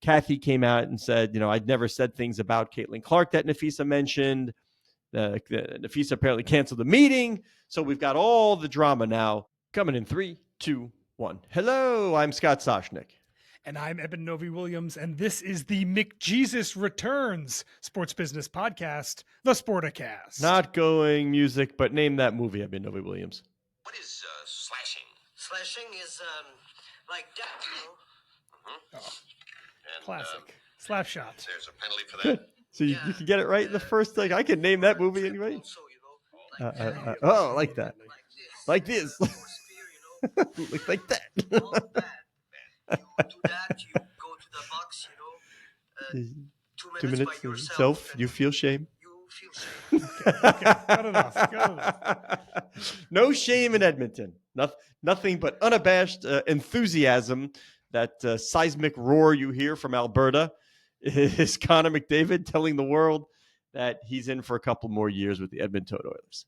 Cathy came out and said, I'd never said things about Caitlin Clark that Nafisa mentioned. Nafisa apparently canceled the meeting. So we've got all the drama now coming in 3, 2, 1. Hello, I'm Scott Soshnick. And I'm Eben Novi-Williams, and this is the McJesus Returns Sports Business Podcast, the Sporticast. Not going music, but name that movie, Eben Novi-Williams. What is slashing? Slashing is like that, Oh, and, classic. Slap shot. There's a penalty for that. Good. So you can get it right in the first thing. I can name that movie anyway. Also, oh, like that. Like this. Like that. You do that, you go to the box, 2 minutes for yourself, you feel shame. Okay, cut it off. No shame in Edmonton. Nothing but unabashed enthusiasm. That seismic roar you hear from Alberta is Connor McDavid telling the world that he's in for a couple more years with the Edmonton Oilers.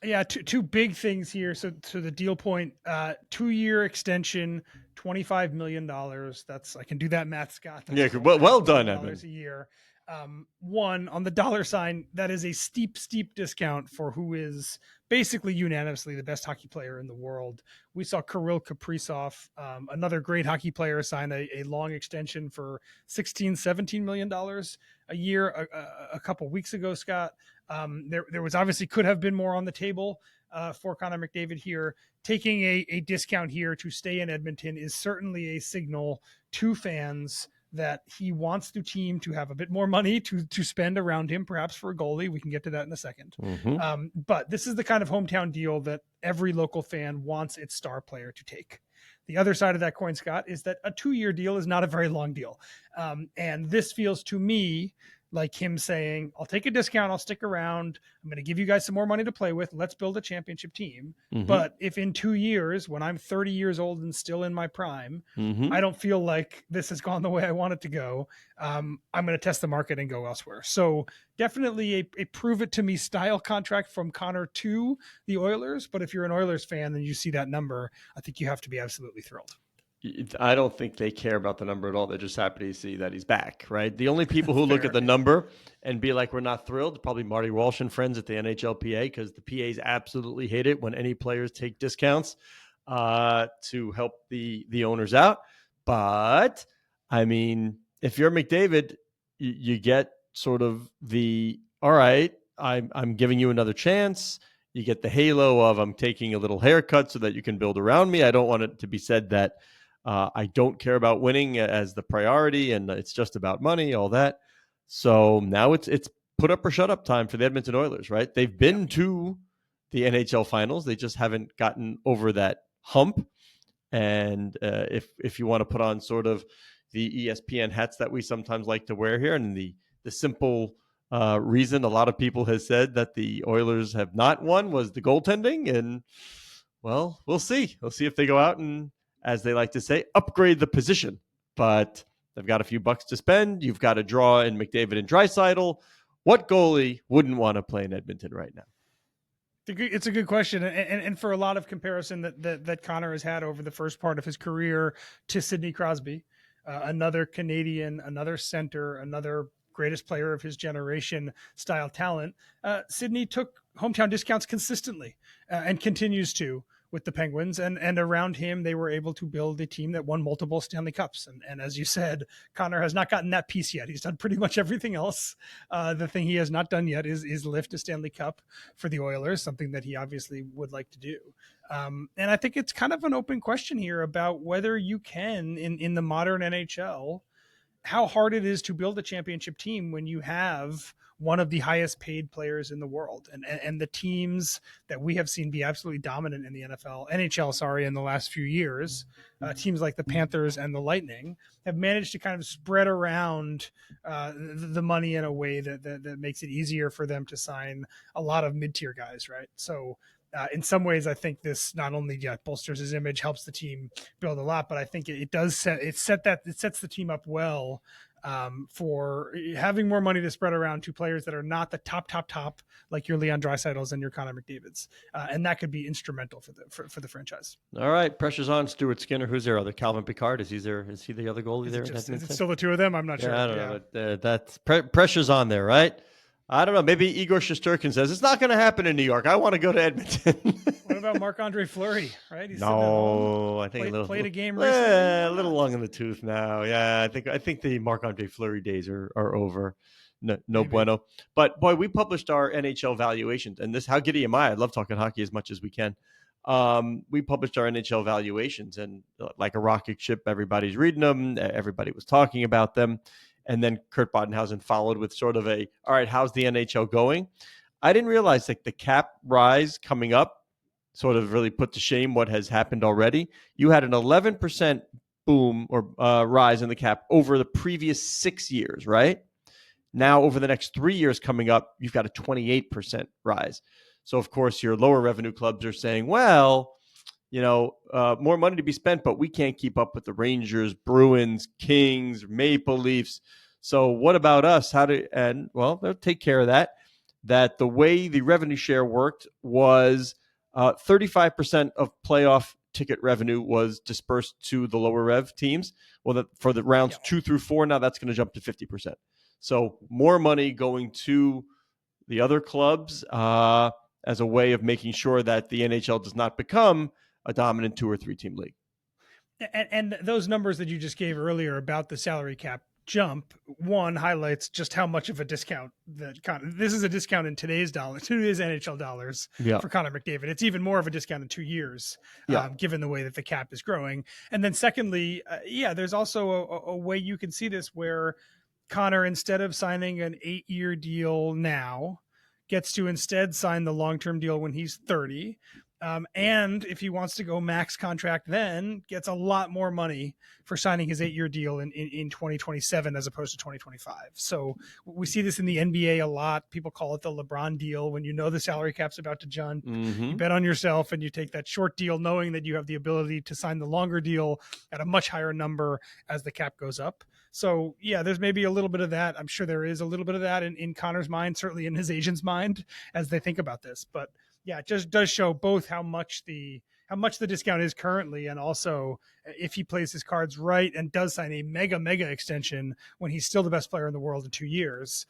Yeah, two big things here. So the deal point, 2-year extension, $25 million. That's, I can do that math, Scott. That's well done, Eben. A year. One, on the dollar sign, that is a steep discount for who is basically unanimously the best hockey player in the world. We saw Kirill Kaprizov, another great hockey player, sign a long extension for $16-17 million a year a couple weeks ago, Scott. There was obviously could have been more on the table for Connor McDavid here. Taking a discount here to stay in Edmonton is certainly a signal to fans that he wants the team to have a bit more money to spend around him, perhaps for a goalie. We can get to that in a second. Mm-hmm. But this is the kind of hometown deal that every local fan wants its star player to take. The other side of that coin, Scott, is that a 2-year deal is not a very long deal. And this feels to me like him saying, I'll take a discount. I'll stick around. I'm going to give you guys some more money to play with. Let's build a championship team. Mm-hmm. But if in 2 years, when I'm 30 years old and still in my prime, I don't feel like this has gone the way I want it to go, I'm going to test the market and go elsewhere. So definitely a prove it to me style contract from Connor to the Oilers. But if you're an Oilers fan and you see that number, I think you have to be absolutely thrilled. I don't think they care about the number at all. They're just happy to see that he's back, right? The only people who look at the number and be like, we're not thrilled, probably Marty Walsh and friends at the NHLPA, because the PAs absolutely hate it when any players take discounts to help the owners out. But, I mean, if you're McDavid, you get sort of the, all right, I'm giving you another chance. You get the halo of I'm taking a little haircut so that you can build around me. I don't want it to be said that I don't care about winning as the priority and it's just about money, all that. So now it's put up or shut up time for the Edmonton Oilers, right? They've been to the NHL finals. They just haven't gotten over that hump. And if you want to put on sort of the ESPN hats that we sometimes like to wear here, and the simple reason a lot of people has said that the Oilers have not won was the goaltending. And well, we'll see. We'll see if they go out and, as they like to say, upgrade the position. But they've got a few bucks to spend. You've got to draw in McDavid and Draisaitl. What goalie wouldn't want to play in Edmonton right now? It's a good question. And for a lot of comparison that Connor has had over the first part of his career to Sidney Crosby, another Canadian, another center, another greatest player of his generation style talent. Sidney took hometown discounts consistently and continues to with the Penguins, and around him, they were able to build a team that won multiple Stanley Cups. And as you said, Connor has not gotten that piece yet. He's done pretty much everything else. The thing he has not done yet is lift a Stanley Cup for the Oilers, something that he obviously would like to do. And I think it's kind of an open question here about whether you can, in the modern NHL, how hard it is to build a championship team when you have one of the highest paid players in the world. And the teams that we have seen be absolutely dominant in the NHL, in the last few years, teams like the Panthers and the Lightning have managed to kind of spread around the money in a way that makes it easier for them to sign a lot of mid-tier guys, right? So in some ways, I think this not only bolsters his image, helps the team build a lot, but I think it sets the team up well for having more money to spread around to players that are not the top, like your Leon Draisaitl's and your Connor McDavid's. And that could be instrumental for the franchise. All right. Pressure's on Stuart Skinner. Who's their other? Calvin Picard. Is he the other goalie there? Is it still the two of them? I'm not sure. I don't know. But that's pressure's on there, right? I don't know. Maybe Igor Shesterkin says, it's not going to happen in New York. I want to go to Edmonton. What about Marc-Andre Fleury, right? He's I think played a game recently. A little long in the tooth now. Yeah, I think the Marc-Andre Fleury days are over. No bueno. But, boy, we published our NHL valuations. And this, how giddy am I love talking hockey as much as we can. We published our NHL valuations. And like a rocket ship, everybody's reading them. Everybody was talking about them. And then Kurt Badenhausen followed with sort of all right, how's the NHL going? I didn't realize that the cap rise coming up sort of really put to shame what has happened already. You had an 11% boom or rise in the cap over the previous 6 years, right? Now, over the next 3 years coming up, you've got a 28% rise. So, of course, your lower revenue clubs are saying, well, more money to be spent, but we can't keep up with the Rangers, Bruins, Kings, Maple Leafs. So what about us? They'll take care of that. That the way the revenue share worked was 35% of playoff ticket revenue was dispersed to the lower rev teams. Well, for the rounds 2 through 4, now that's going to jump to 50%. So more money going to the other clubs as a way of making sure that the NHL does not become a dominant 2 or 3 team league. And those numbers that you just gave earlier about the salary cap jump, one highlights just how much of a discount this is a discount in today's NHL dollars for Connor McDavid. It's even more of a discount in 2 years, given the way that the cap is growing. And then secondly, there's also a way you can see this where Connor, instead of signing an 8-year deal now, gets to instead sign the long-term deal when he's 30. And if he wants to go max contract, then gets a lot more money for signing his 8-year deal in 2027 as opposed to 2025. So we see this in the NBA a lot. People call it the LeBron deal. When you know the salary cap's about to jump, you bet on yourself and you take that short deal knowing that you have the ability to sign the longer deal at a much higher number as the cap goes up. So, there's maybe a little bit of that. I'm sure there is a little bit of that in Connor's mind, certainly in his agent's mind as they think about this. But it just does show both how much the discount is currently, and also if he plays his cards right and does sign a mega extension when he's still the best player in the world in 2 years.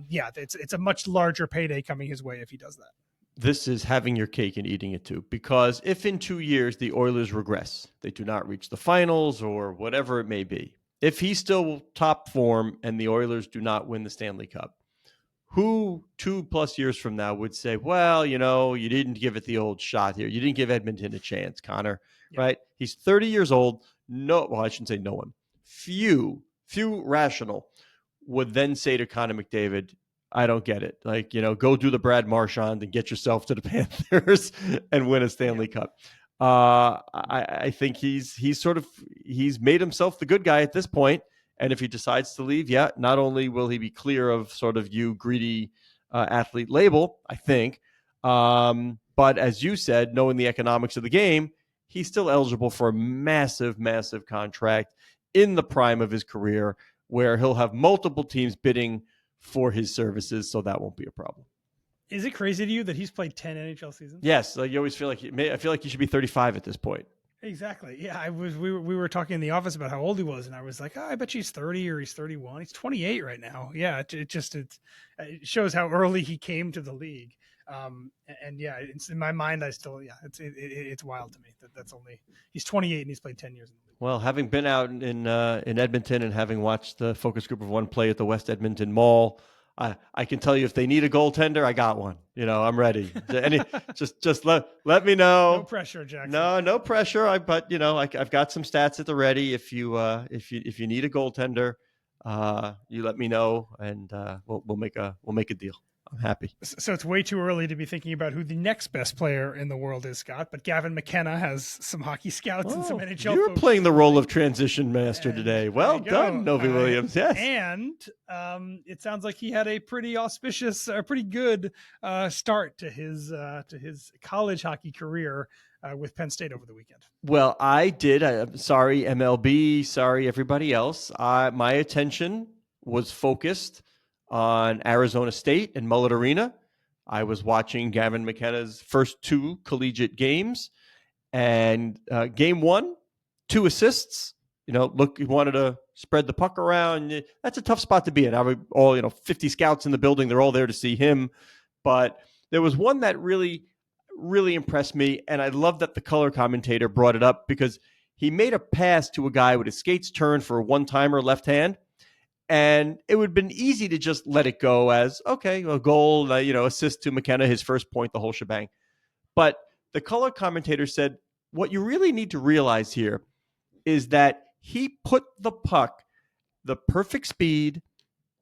It's a much larger payday coming his way if he does that. This is having your cake and eating it too, because if in 2 years the Oilers regress, they do not reach the finals or whatever it may be, if he's still top form and the Oilers do not win the Stanley Cup, who 2+ years from now would say, well, you didn't give it the old shot here. You didn't give Edmonton a chance, Connor, right? He's 30 years old. I shouldn't say no one. Few rational would then say to Connor McDavid, I don't get it. Go do the Brad Marchand and get yourself to the Panthers and win a Stanley Cup. I think he's made himself the good guy at this point. And if he decides to leave, not only will he be clear of sort of you greedy athlete label, I think, but as you said, knowing the economics of the game, he's still eligible for a massive contract in the prime of his career where he'll have multiple teams bidding for his services. So that won't be a problem. Is it crazy to you that he's played 10 NHL seasons? Yes. You always feel like he should be 35 at this point. Exactly. Yeah, we were talking in the office about how old he was, and I was like, I bet he's 30 or he's 31. He's 28 right now. Yeah, it shows how early he came to the league. It's in my mind. It's wild to me that's only he's 28 and he's played 10 years in the league. Well, having been out in Edmonton and having watched the focus group of one play at the West Edmonton Mall, I can tell you if they need a goaltender, I got one. I'm ready. Just let me know. No pressure, Jackson. No pressure. I've got some stats at the ready. If you need a goaltender, you let me know, and we'll make a deal. I'm happy. So it's way too early to be thinking about who the next best player in the world is, Scott. But Gavin McKenna has some hockey scouts and some NHL. You're playing the role of transition master today. Well done, Novi Williams. Yes. And it sounds like he had a pretty auspicious, pretty good start to his college hockey career with Penn State over the weekend. Well, I did. I'm sorry, MLB. Sorry, everybody else. My attention was focused on Arizona State and Mullet Arena. I was watching Gavin McKenna's first 2 collegiate games, and game 1, 2 assists. He wanted to spread the puck around. That's a tough spot to be in. I would all 50 scouts in the building. They're all there to see him. But there was one that really, really impressed me, and I love that the color commentator brought it up because he made a pass to a guy with his skates turned for a one-timer left hand. And it would have been easy to just let it go as, okay, a goal, assist to McKenna, his first point, the whole shebang. But the color commentator said, what you really need to realize here is that he put the puck, the perfect speed,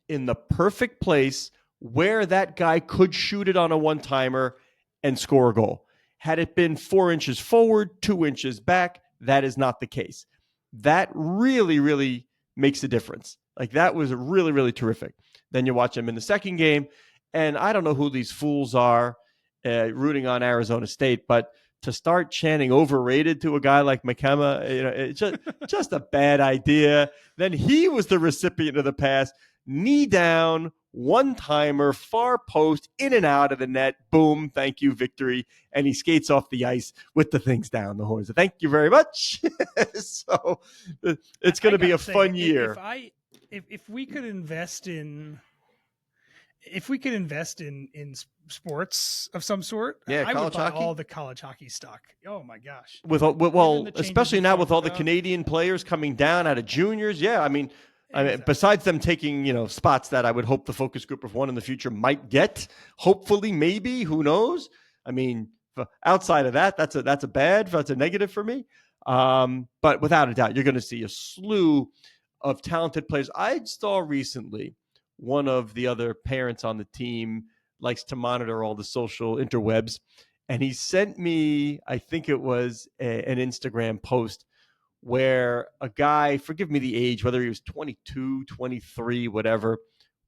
in the perfect place where that guy could shoot it on a one-timer and score a goal. Had it been 4 inches forward, 2 inches back, that is not the case. That really, really makes a difference. Like, that was really, really terrific. Then you watch him in the second game, and I don't know who these fools are rooting on Arizona State, but to start chanting overrated to a guy like McKenna, it's just a bad idea. Then he was the recipient of the pass, knee down, one-timer, far post, in and out of the net. Boom, thank you, victory. And he skates off the ice with the things down the horns. Thank you very much. So it's going to be a fun year. If we could invest in sports of some sort, I would buy all the college hockey stock. Oh my gosh! Especially now with all the Canadian players coming down out of juniors. Yeah, I mean, besides them taking spots that I would hope the focus group of one in the future might get, hopefully, maybe, who knows? I mean, outside of that, that's a negative for me. But without a doubt, you're going to see a slew of talented players. I saw recently one of the other parents on the team likes to monitor all the social interwebs, and he sent me, I think it was an Instagram post where a guy, forgive me the age, whether he was 22, 23, whatever,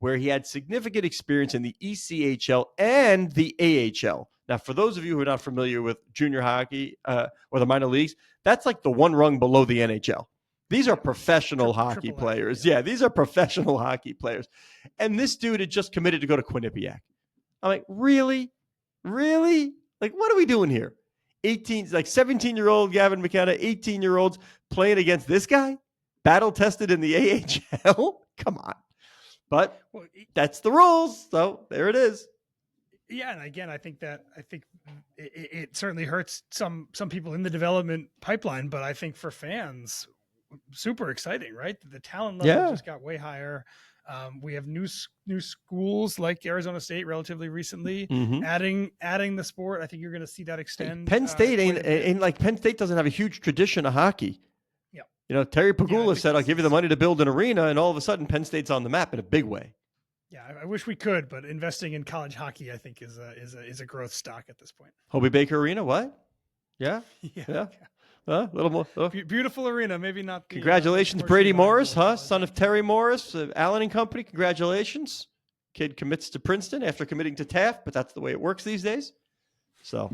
where he had significant experience in the ECHL and the AHL. Now, for those of you who are not familiar with junior hockey or the minor leagues, that's like the one rung below the NHL. These are professional hockey players. Yeah, these are professional hockey players. And this dude had just committed to go to Quinnipiac. I'm like, really? Really? Like, what are we doing here? 17-year-old Gavin McKenna, 18-year-olds playing against this guy? Battle-tested in the AHL? Come on. But that's the rules. So there it is. Yeah, and again, I think it certainly hurts some people in the development pipeline, but I think for fans, super exciting, right? The talent level just got way higher. We have new schools like Arizona State relatively recently adding the sport. I think you're going to see that extend. Penn State ain't like Penn State doesn't have a huge tradition of hockey. Yeah, Terry Pagula said, "I'll give you the money to build an arena," and all of a sudden, Penn State's on the map in a big way. Yeah, I wish we could, but investing in college hockey, I think, is a growth stock at this point. Hobie Baker Arena, what? Yeah. A little more. Beautiful arena, maybe not. Congratulations, Brady Morris, son of Terry Morris, Allen and Company. Congratulations. Kid commits to Princeton after committing to Taft, but that's the way it works these days. So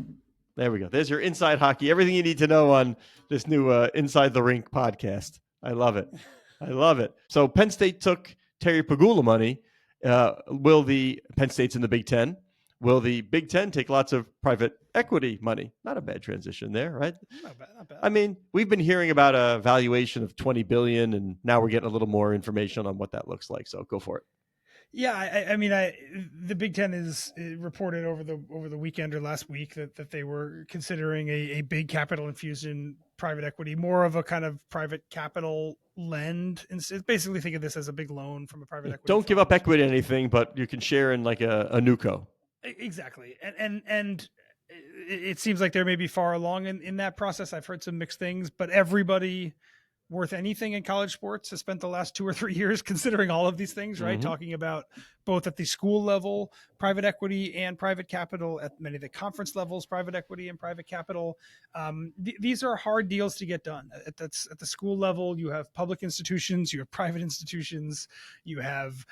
there we go. There's your Inside Hockey. Everything you need to know on this new Inside the Rink podcast. I love it. So Penn State took Terry Pagula money. Penn State's in the Big Ten. Will the Big Ten take lots of private equity money? Not a bad transition there, right? Not bad. I mean, we've been hearing about a valuation of $20 billion, and now we're getting a little more information on what that looks like. So go for it. Yeah, I mean, the Big Ten is reported over the weekend or last week that they were considering a big capital infusion, private equity, more of a kind of private capital lend. And basically, think of this as a big loan from a private equity. Don't give up equity in anything, but you can share in like a NewCo. Exactly. And it seems like they're maybe far along in that process. I've heard some mixed things, but everybody worth anything in college sports has spent the last 2 or 3 years considering all of these things, right? Talking about both at the school level, private equity and private capital, at many of the conference levels, private equity and private capital. These are hard deals to get done. At the school level, you have public institutions, you have private institutions, you have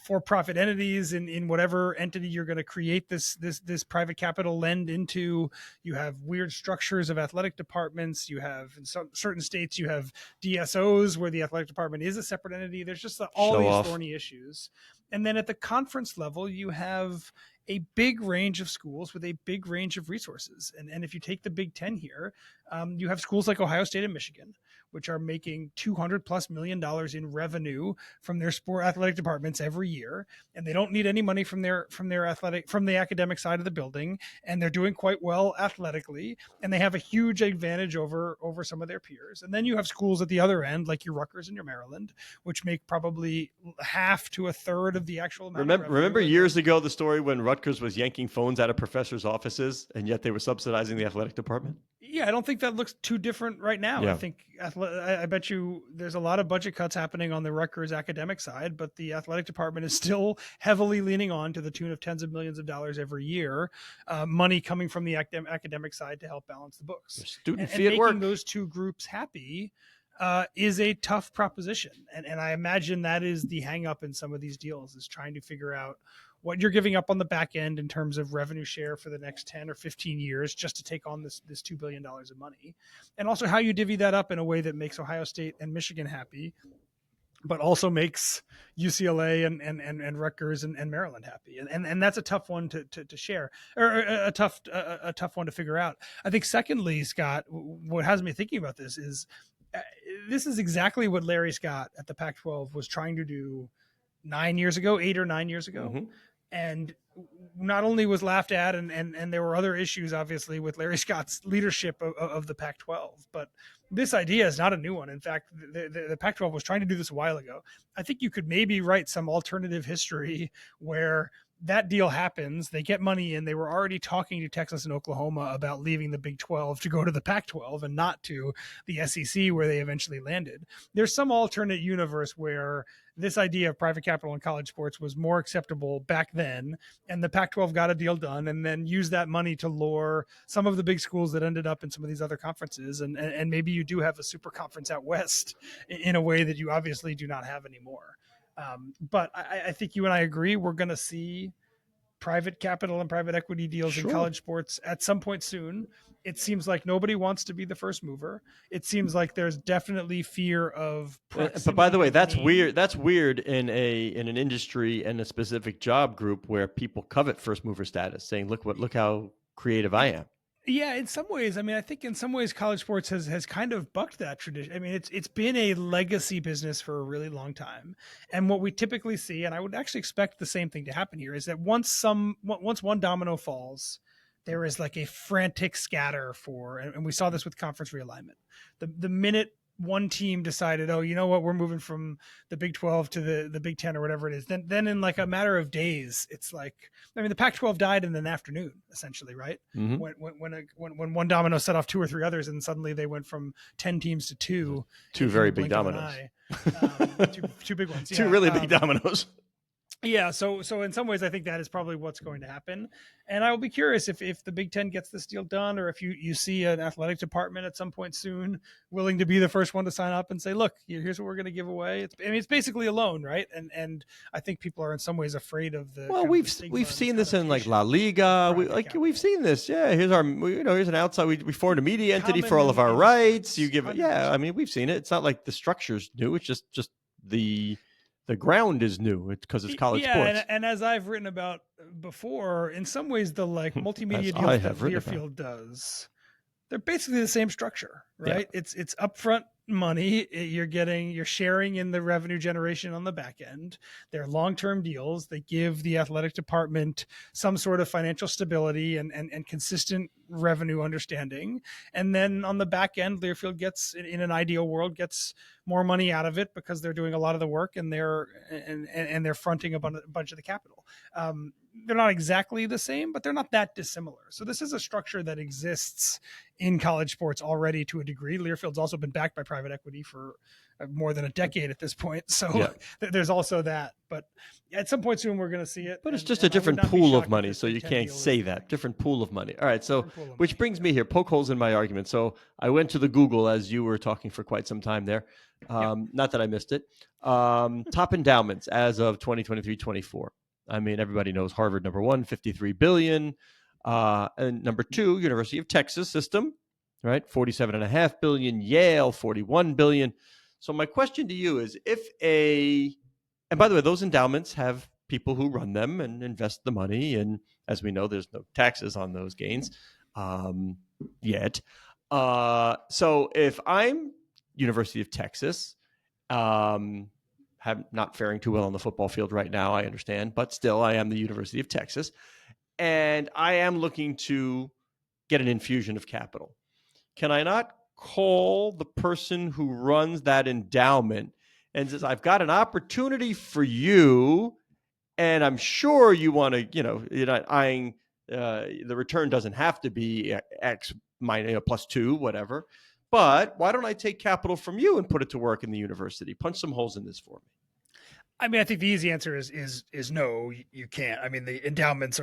for-profit entities in whatever entity you're going to create this private capital lend into. You have weird structures of athletic departments. You have, in certain states, you have DSOs where the athletic department is a separate entity. There's just all these thorny issues. And then at the conference level, you have a big range of schools with a big range of resources. And if you take the Big Ten here, you have schools like Ohio State and Michigan, which are making $200+ million in revenue from their athletic departments every year, and they don't need any money from the academic side of the building, and they're doing quite well athletically, and they have a huge advantage over some of their peers. And then you have schools at the other end, like your Rutgers and your Maryland, which make probably half to a third of the actual amount. Remember years ago the story when Rutgers was yanking phones out of professors' offices, and yet they were subsidizing the athletic department? Yeah, I don't think that looks too different right now. Yeah. I think I bet you there's a lot of budget cuts happening on the Rutgers academic side, but the athletic department is still heavily leaning on to the tune of tens of millions of dollars every year, money coming from the academic side to help balance the books. Student and fee at work. Making those two groups happy is a tough proposition. And I imagine that is the hang up in some of these deals, is trying to figure out what you're giving up on the back end in terms of revenue share for the next 10 or 15 years just to take on this $2 billion of money. And also how you divvy that up in a way that makes Ohio State and Michigan happy, but also makes UCLA and Rutgers and Maryland happy. And that's a tough one to share, or a tough one to figure out. I think secondly, Scott, what has me thinking about this is exactly what Larry Scott at the Pac-12 was trying to do 8 or 9 years ago. Mm-hmm. And not only was laughed at, and there were other issues, obviously, with Larry Scott's leadership of the Pac-12, but this idea is not a new one. In fact, the Pac-12 was trying to do this a while ago. I think you could maybe write some alternative history where that deal happens, they get money in. They were already talking to Texas and Oklahoma about leaving the Big 12 to go to the Pac-12 and not to the SEC, where they eventually landed. There's some alternate universe where this idea of private capital in college sports was more acceptable back then, and the Pac-12 got a deal done and then used that money to lure some of the big schools that ended up in some of these other conferences. And maybe you do have a super conference out West in a way that you obviously do not have anymore. But I think you and I agree, we're going to see private capital and private equity deals in college sports at some point soon. It seems like nobody wants to be the first mover. It seems like there's definitely fear of proximity. But by the way, that's weird. That's weird in an industry and a specific job group where people covet first mover status, saying, look how creative I am. Yeah, in some ways. I mean, I think in some ways college sports has kind of bucked that tradition. I mean, it's been a legacy business for a really long time. And what we typically see, and I would actually expect the same thing to happen here, is that once one domino falls, there is like a frantic scatter and we saw this with conference realignment. The minute one team decided, oh, you know what, we're moving from the Big 12 to the Big 10 or whatever it is, then in like a matter of days, it's like, I mean, the Pac-12 died in an afternoon, essentially, right? Mm-hmm. When one domino set off 2 or 3 others, and suddenly they went from 10 teams to 2. Two very big dominoes. Two big ones. Yeah. Two really big dominoes. Yeah, so in some ways, I think that is probably what's going to happen. And I will be curious if the Big Ten gets this deal done, or if you see an athletic department at some point soon willing to be the first one to sign up and say, look, here's what we're going to give away. It's basically a loan, right? And I think people are in some ways afraid of the. Well, we've seen this in like La Liga. We've seen this. Yeah, here's an outside. We formed a media entity for all of our rights. You give it. Yeah, I mean, we've seen it. It's not like the structure's new. It's just the ground is new. It's because it's college sports. And as I've written about before, in some ways, the like multimedia deals that Learfield does, they're basically the same structure, right? Yeah. It's upfront money. You're sharing in the revenue generation on the back end. They're long-term deals. They give the athletic department some sort of financial stability and consistent revenue understanding. And then on the back end, Learfield gets, in an ideal world, gets more money out of it because they're doing a lot of the work and they're fronting a bunch of the capital. They're not exactly the same, but they're not that dissimilar. So this is a structure that exists in college sports already to a degree. Learfield's also been backed by private equity for more than a decade at this point. So Yeah. there's also that. But at some point soon, we're going to see it. But it's and- just and a I would different not be pool shocked of if money, this so you Big Ten can't deal is say the that. thing. Different pool of money. All right, so Different pool of which money, brings me here, poke holes in my argument. So I went to the Google as you were talking for quite some time there. Not that I missed it. Top endowments as of 2023-24. I mean, everybody knows Harvard, number one, $53 billion. And number two, University of Texas system, right? $47.5 billion. Yale, $41 billion. So my question to you is, and by the way, those endowments have people who run them and invest the money. And as we know, there's no taxes on those gains yet. So if I'm University of Texas, not faring too well on the football field right now, I understand, but still, I am the University of Texas, and I am looking to get an infusion of capital. Can I not call the person who runs that endowment and says, I've got an opportunity for you, and I'm sure you want to, you're not eyeing, the return doesn't have to be X minus plus 2, whatever. But why don't I take capital from you and put it to work in the university? Punch some holes in this for me. I mean, I think the easy answer is no, you can't. I mean, the endowments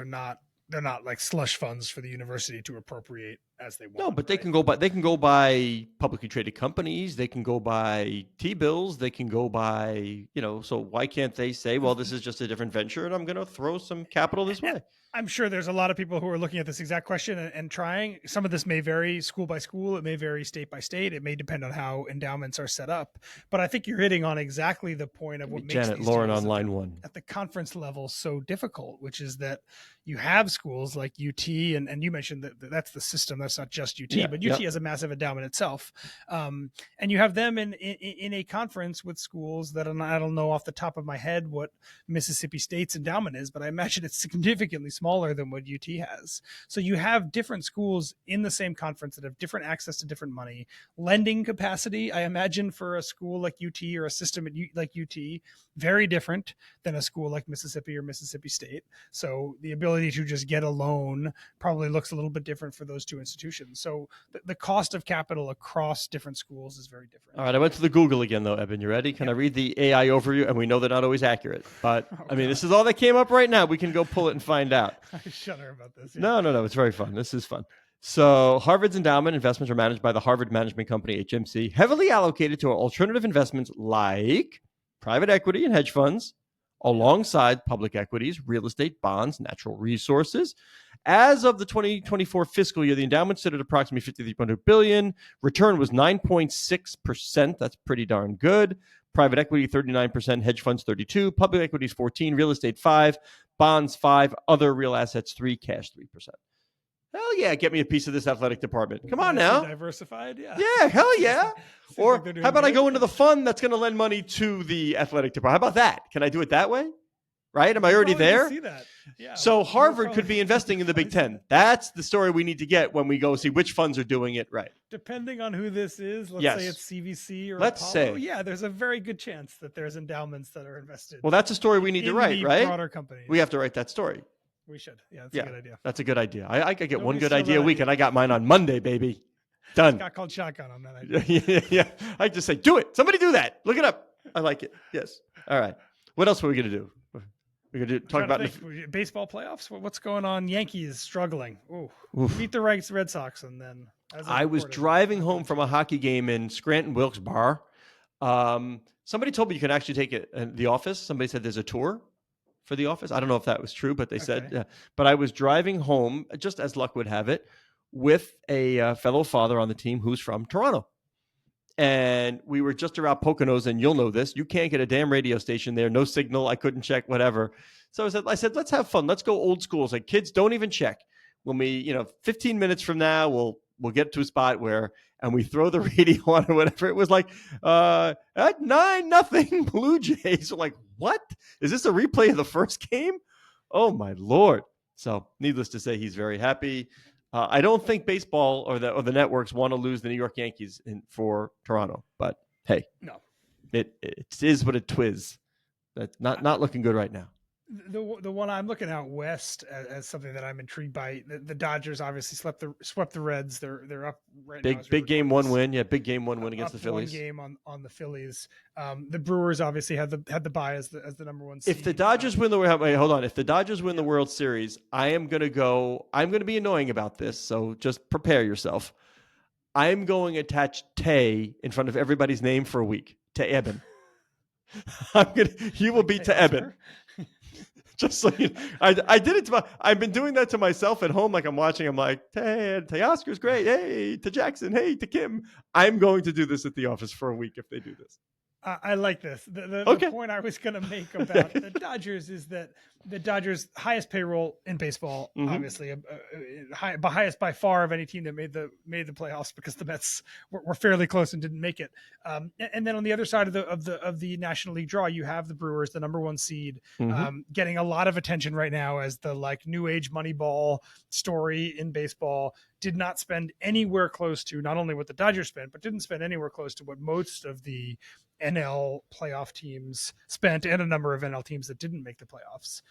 they're not like slush funds for the university to appropriate as they want. No, but they can go buy publicly traded companies. They can go buy T-bills. They can go buy, so why can't they say, well, this is just a different venture and I'm going to throw some capital this way? I'm sure there's a lot of people who are looking at this exact question and trying. Some of this may vary school by school. It may vary state by state. It may depend on how endowments are set up. But I think you're hitting on exactly the point of what makes Janet these Lauren deals on line one at the conference level so difficult, which is that you have schools like UT, and you mentioned that that's the system. That's not just UT, but UT has a massive endowment itself. And you have them in a conference with schools that I don't know off the top of my head what Mississippi State's endowment is, but I imagine it's significantly smaller than what UT has. So you have different schools in the same conference that have different access to different money. Lending capacity, I imagine, for a school like UT or a system like UT, very different than a school like Mississippi or Mississippi State. So the ability to just get a loan probably looks a little bit different for those two institutions. So the cost of capital across different schools is very different. All right, I went to the Google again, though, Eben. You ready? Can I read the AI overview? And we know they're not always accurate, but this is all that came up right now. We can go pull it and find out. I shudder about this. Yeah. No. It's very fun. This is fun. So Harvard's endowment investments are managed by the Harvard Management Company, HMC, heavily allocated to alternative investments like private equity and hedge funds, alongside public equities, real estate, bonds, natural resources. As of the 2024 fiscal year, the endowment stood at approximately $53.2 billion. Return was 9.6%. That's pretty darn good. Private equity, 39%, hedge funds, 32%, public equities, 14%, real estate, 5%, bonds, 5%, other real assets, 3%, cash, 3%. Hell yeah, get me a piece of this athletic department. Come on now. Diversified, yeah. Yeah, hell yeah. Or like how about I good. go into the fund that's going to lend money to the athletic department? How about that? Can I do it that way? Right? Am I already there? See that. Yeah. So Harvard could be investing in the Big Ten. That's the story we need to get when we go see which funds are doing it right. Depending on who this is, let's say it's CVC or let's Apollo. say. Yeah, there's a very good chance that there's endowments that are invested. Well, that's a story we need to write, right? Broader companies. We have to write that story. We should. Yeah, that's a good idea. That's a good idea. I could get one Nobody good stole idea that a week, idea. and I got mine on Monday, baby. Done. Got called shotgun on that idea. Yeah. I just say, do it. Somebody do that. Look it up. I like it. Yes. All right. What else were we going to do? We're going to talk about baseball playoffs. What's going on? Yankees struggling. Oof. Beat the Red Sox, and then I was driving home from a hockey game in Scranton Wilkes Barre. Somebody told me you can actually take it in the office. Somebody said there's a tour for the office. I don't know if that was true, but they said. Yeah. But I was driving home, just as luck would have it, with a fellow father on the team who's from Toronto. And we were just around Poconos, and you'll know this. You can't get a damn radio station there. No signal. I couldn't check, whatever. So I said, let's have fun. Let's go old school. It's like, kids, don't even check. When we, 15 minutes from now, we'll get to a spot where, and we throw the radio on or whatever. It was like, at 9-0 Blue Jays. We're like, what? Is this a replay of the first game? Oh, my Lord. So needless to say, he's very happy. I don't think baseball or the networks want to lose the New York Yankees for Toronto, but hey, no, it is what it twiz. That's not looking good right now. The one I'm looking out west as something that I'm intrigued by. The Dodgers obviously swept the Reds. They're up right now. Big game one win. Yeah, big game one win against the Phillies. One game on the Phillies. The Brewers obviously had the bye as the number one seed. If the Dodgers win the hold on. If the Dodgers win the World Series, I'm gonna be annoying about this, so just prepare yourself. I'm going to attach Tay in front of everybody's name for a week. To Eben. You will be to Eben. Just so you know, I did it I've been doing that to myself at home. Like I'm watching, I'm like, hey, Oscar's great. Hey, to Jackson. Hey, to Kim. I'm going to do this at the office for a week if they do this. I like this. The point I was going to make about the Dodgers is that the Dodgers' highest payroll in baseball, obviously, highest by far of any team that made the playoffs, because the Mets were fairly close and didn't make it. And then on the other side of the National League draw, you have the Brewers, the number one seed, getting a lot of attention right now as the new age Moneyball story in baseball. Did not spend anywhere close to not only what the Dodgers spent, but didn't spend anywhere close to what most of the NL playoff teams spent, and a number of NL teams that didn't make the playoffs.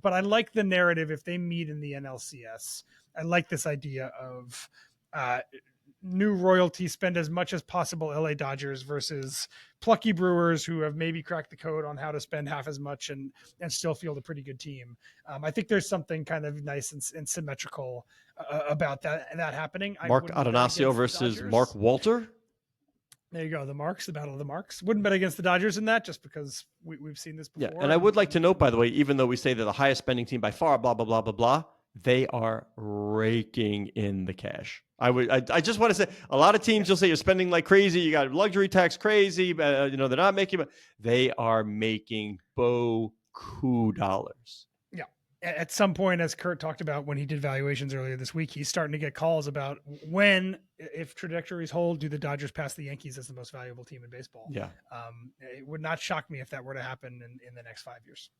But I like the narrative if they meet in the NLCS. I like this idea of new royalty, spend as much as possible LA Dodgers versus plucky Brewers who have maybe cracked the code on how to spend half as much and still field a pretty good team. I think there's something kind of nice and symmetrical about that happening. Mark Adonacio versus Mark Walter. There you go. The battle of the marks. Wouldn't bet against the Dodgers in that, just because we've seen this before. Yeah, and I would like to note, by the way, even though we say they're the highest spending team by far, blah, blah, blah, blah, blah, they are raking in the cash. I just want to say, a lot of teams you'll say you're spending like crazy. You got luxury tax crazy. They're not making, but they are making beaucoup dollars. Yeah. At some point, as Kurt talked about when he did valuations earlier this week, he's starting to get calls about if trajectories hold, do the Dodgers pass the Yankees as the most valuable team in baseball? Yeah. It would not shock me if that were to happen in the next 5 years.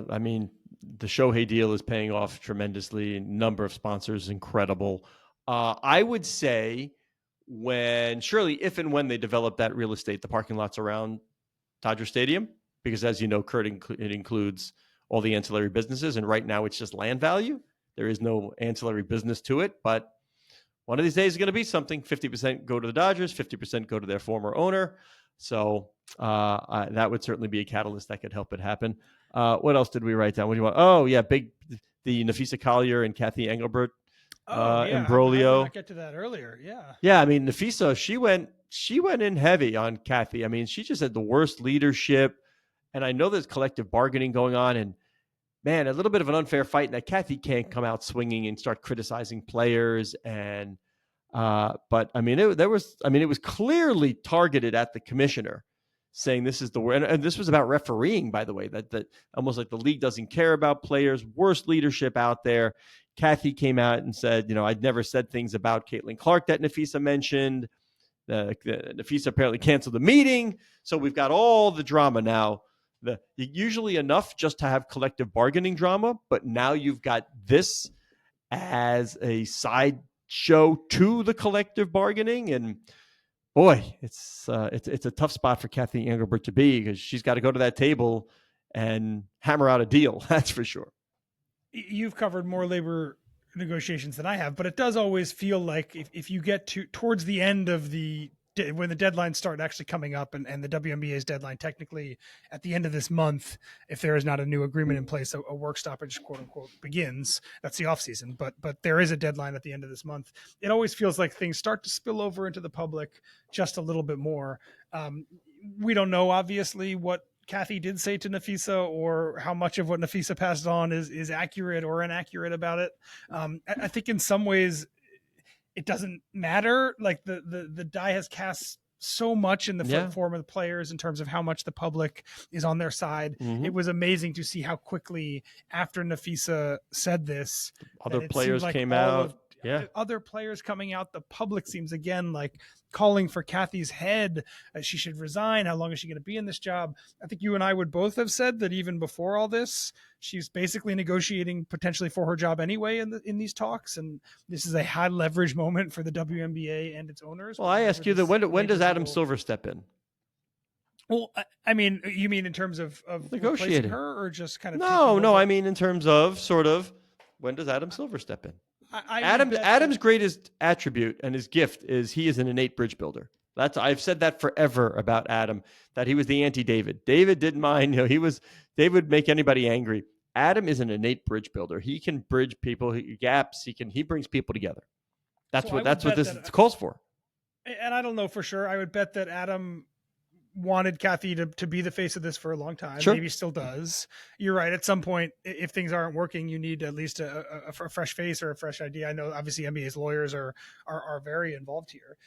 I mean, the Shohei deal is paying off tremendously. Number of sponsors, incredible. I would say if and when they develop that real estate, the parking lots around Dodger Stadium, because as you know, Kurt, it includes all the ancillary businesses. And right now it's just land value. There is no ancillary business to it, but one of these days is going to be something. 50% go to the Dodgers, 50% go to their former owner. So that would certainly be a catalyst that could help it happen. What else did we write down? What do you want? Oh yeah. The Nafisa Collier and Cathy Engelbert imbroglio. I did not get to that earlier. Yeah. Yeah. I mean, Nafisa, she went in heavy on Cathy. I mean, she just had the worst leadership, and I know there's collective bargaining going on, and man, a little bit of an unfair fight in that Cathy can't come out swinging and start criticizing players. And, but I mean, it was clearly targeted at the commissioner, saying this is the word. And this was about refereeing, by the way, that almost like the league doesn't care about players, worst leadership out there. Cathy came out and said, I'd never said things about Caitlin Clark that Nafisa mentioned. Nafisa apparently canceled the meeting. So we've got all the drama now. Usually enough just to have collective bargaining drama, but now you've got this as a side show to the collective bargaining, and boy, it's a tough spot for Cathy Engelbert to be, because she's got to go to that table and hammer out a deal. That's for sure. You've covered more labor negotiations than I have, but it does always feel like if you get towards the end of when the deadlines start actually coming up, and the WNBA's deadline technically at the end of this month, if there is not a new agreement in place, a work stoppage, quote unquote, begins. That's the off season, but there is a deadline at the end of this month. It always feels like things start to spill over into the public just a little bit more. We don't know, obviously, what Cathy did say to Nafisa, or how much of what Nafisa passed on is accurate or inaccurate about it. I think in some ways it doesn't matter. Like the die has cast so much in the form of the players in terms of how much the public is on their side. Mm-hmm. It was amazing to see how quickly after Nafisa said this, other players came out. Other players coming out. The public seems again like calling for Cathy's head. She should resign. How long is she going to be in this job? I think you and I would both have said that even before all this, she's basically negotiating potentially for her job anyway in these talks. And this is a high leverage moment for the WNBA and its owners. Well, I ask you that when does Adam Silver step in? Well, I mean, you mean in terms of replacing Negotiating. her, or just kind of No, taking over? I mean in terms of sort of when does Adam Silver step in? I would bet Adam's greatest attribute and his gift is he is an innate bridge builder. I've said that forever about Adam, that he was the anti-David. David didn't mind, David would make anybody angry. Adam is an innate bridge builder. He can bridge people, gaps. He brings people together. That's So I what would bet this that- calls for. and I don't know for sure. I would bet that Adam wanted Cathy to be the face of this for a long time. Sure. Maybe still does. You're right. At some point, if things aren't working, you need at least a fresh face or a fresh idea. I know obviously NBA's lawyers are very involved here.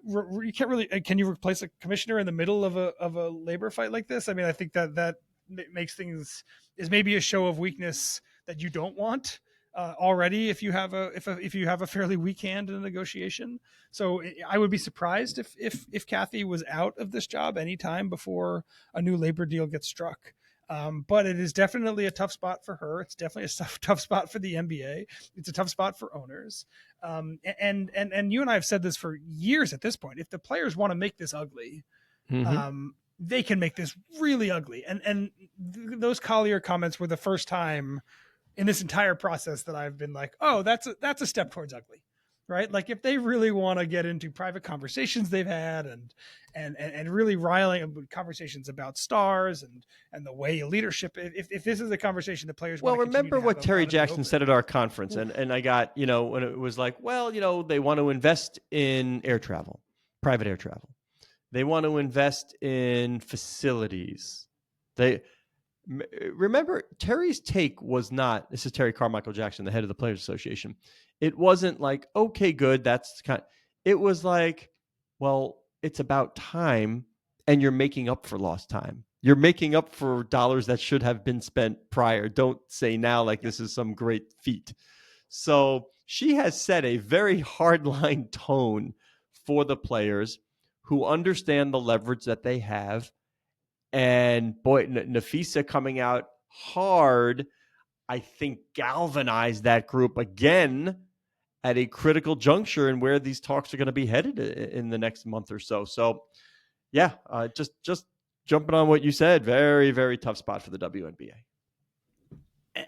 You can't really, can you replace a commissioner in the middle of a labor fight like this? I mean, I think that makes things, is maybe a show of weakness that you don't want already if you have a fairly weak hand in a negotiation. So I would be surprised if Cathy was out of this job anytime before a new labor deal gets struck. But it is definitely a tough spot for her. It's definitely a tough spot for the NBA. It's a tough spot for owners. And you and I have said this for years at this point. If the players want to make this ugly, they can make this really ugly. And those Collier comments were the first time in this entire process that I've been like, oh, that's a step towards ugly, right? Like if they really want to get into private conversations they've had and really riling conversations about stars and the way leadership, if this is a conversation the players well, want to remember what Terry Jackson said at our conference, Well, and I got, when it was like, well, they want to invest in air travel, private air travel. They want to invest in facilities. Remember, Terry's take was not, this is Terry Carmichael Jackson, the head of the Players Association. It wasn't like, okay, good. It was like, well, it's about time and you're making up for lost time. You're making up for dollars that should have been spent prior. Don't say now like this is some great feat. So she has set a very hardline tone for the players who understand the leverage that they have. And boy, Nafisa coming out hard, I think galvanized that group again at a critical juncture in where these talks are going to be headed in the next month or so. So, yeah, just jumping on what you said, very, very tough spot for the WNBA.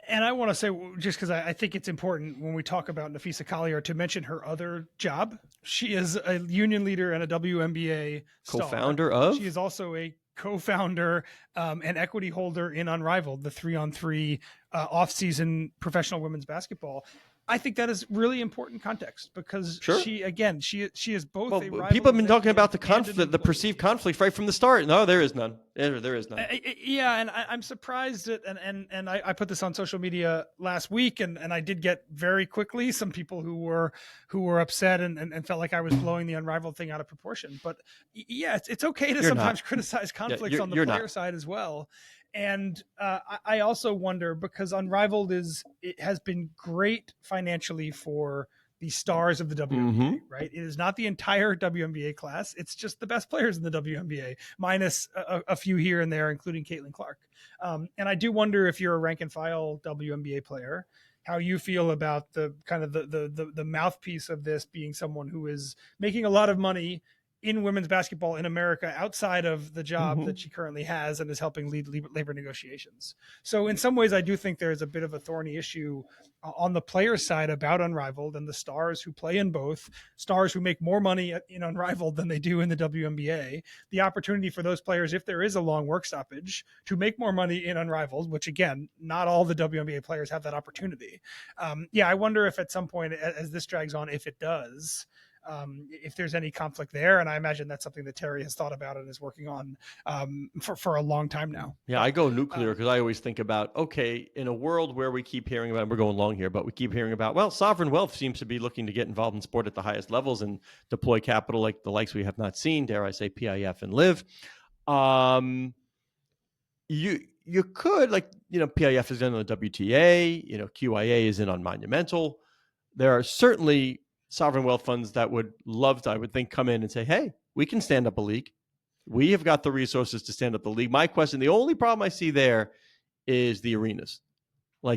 And I want to say, just because I think it's important when we talk about Nafisa Collier to mention her other job. She is a union leader and a WNBA co-founder of. She is also a co-founder and equity holder in Unrivaled, the 3-on-3 off-season professional women's basketball. I think that is really important context because she is both. Well, people have been talking about the conflict, the perceived conflict right from the start. No, there is none. There is none. Yeah, and I'm surprised at, and I put this on social media last week, and I did get very quickly some people who were upset and felt like I was blowing the Unrivaled thing out of proportion. But yeah, it's okay to sometimes criticize conflicts on the player side as well. And I also wonder, because Unrivaled it has been great financially for the stars of the WNBA, right? It is not the entire WNBA class. It's just the best players in the WNBA, minus a few here and there, including Caitlin Clark. And I do wonder, if you're a rank and file WNBA player, how you feel about the kind of the mouthpiece of this being someone who is making a lot of money in women's basketball in America outside of the job that she currently has and is helping lead labor negotiations. So in some ways, I do think there's a bit of a thorny issue on the players' side about Unrivaled and the stars who play in both, stars who make more money in Unrivaled than they do in the WNBA. The opportunity for those players, if there is a long work stoppage, to make more money in Unrivaled, which again, not all the WNBA players have that opportunity. I wonder if at some point, as this drags on, if it does, if there's any conflict there. And I imagine that's something that Terry has thought about and is working on for a long time now. Yeah, I go nuclear because I always think about, okay, in a world where we keep hearing about, we're going long here, but we keep hearing about, well, sovereign wealth seems to be looking to get involved in sport at the highest levels and deploy capital like the likes we have not seen, dare I say, PIF and LIV. You could, PIF is in on the WTA, QIA is in on Monumental. There are certainly sovereign wealth funds that would love to, I would think, come in and say, hey, we can stand up a league. We have got the resources to stand up the league. My question, the only problem I see there is the arenas.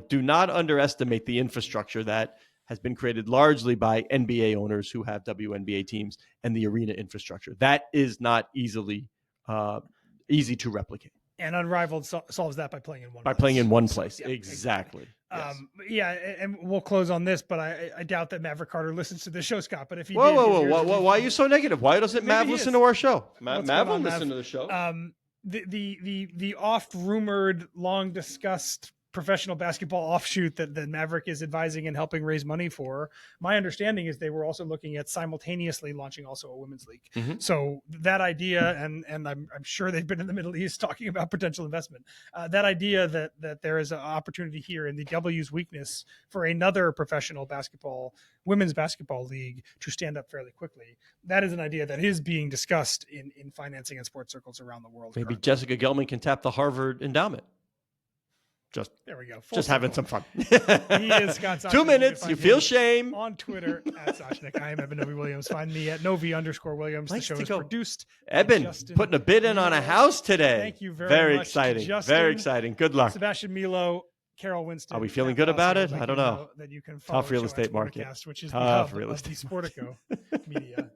Do not underestimate the infrastructure that has been created largely by NBA owners who have WNBA teams and the arena infrastructure. That is not easily easy to replicate And Unrivaled solves that by playing in one place. Yeah, Exactly. Yes. Yeah, and we'll close on this, but I doubt that Maverick Carter listens to the show, Scott. But if he did, why are you so negative? Why doesn't Maybe Mav he listen is. to our show? What's Mav going will on, listen Mav? to the show. The oft rumored, long discussed professional basketball offshoot that Maverick is advising and helping raise money for. My understanding is they were also looking at simultaneously launching also a women's league. Mhm. So that idea, and I'm sure they've been in the Middle East talking about potential investment. That idea that there is an opportunity here in the W's weakness for another professional women's basketball league to stand up fairly quickly. That is an idea that is being discussed in financing and sports circles around the world. Maybe currently. Jessica Gelman can tap the Harvard endowment. There we go. Just having some fun. He is Scott Soshnick. 2 minutes. You feel shame. On Twitter at Soshnick. I am Eben Novi Williams. Find me at Novi_Williams. Nice the show to is go. produced. Eben, Justin putting a bid in on a house today. Thank you very much. Exciting. Justin, Very exciting. Good luck. Sebastian Milo, Carol Winston. Are we feeling good about it? I don't know. That you can follow Tough real the show estate at market. Sporticast, which is Tough the hub real of the estate Sportico media.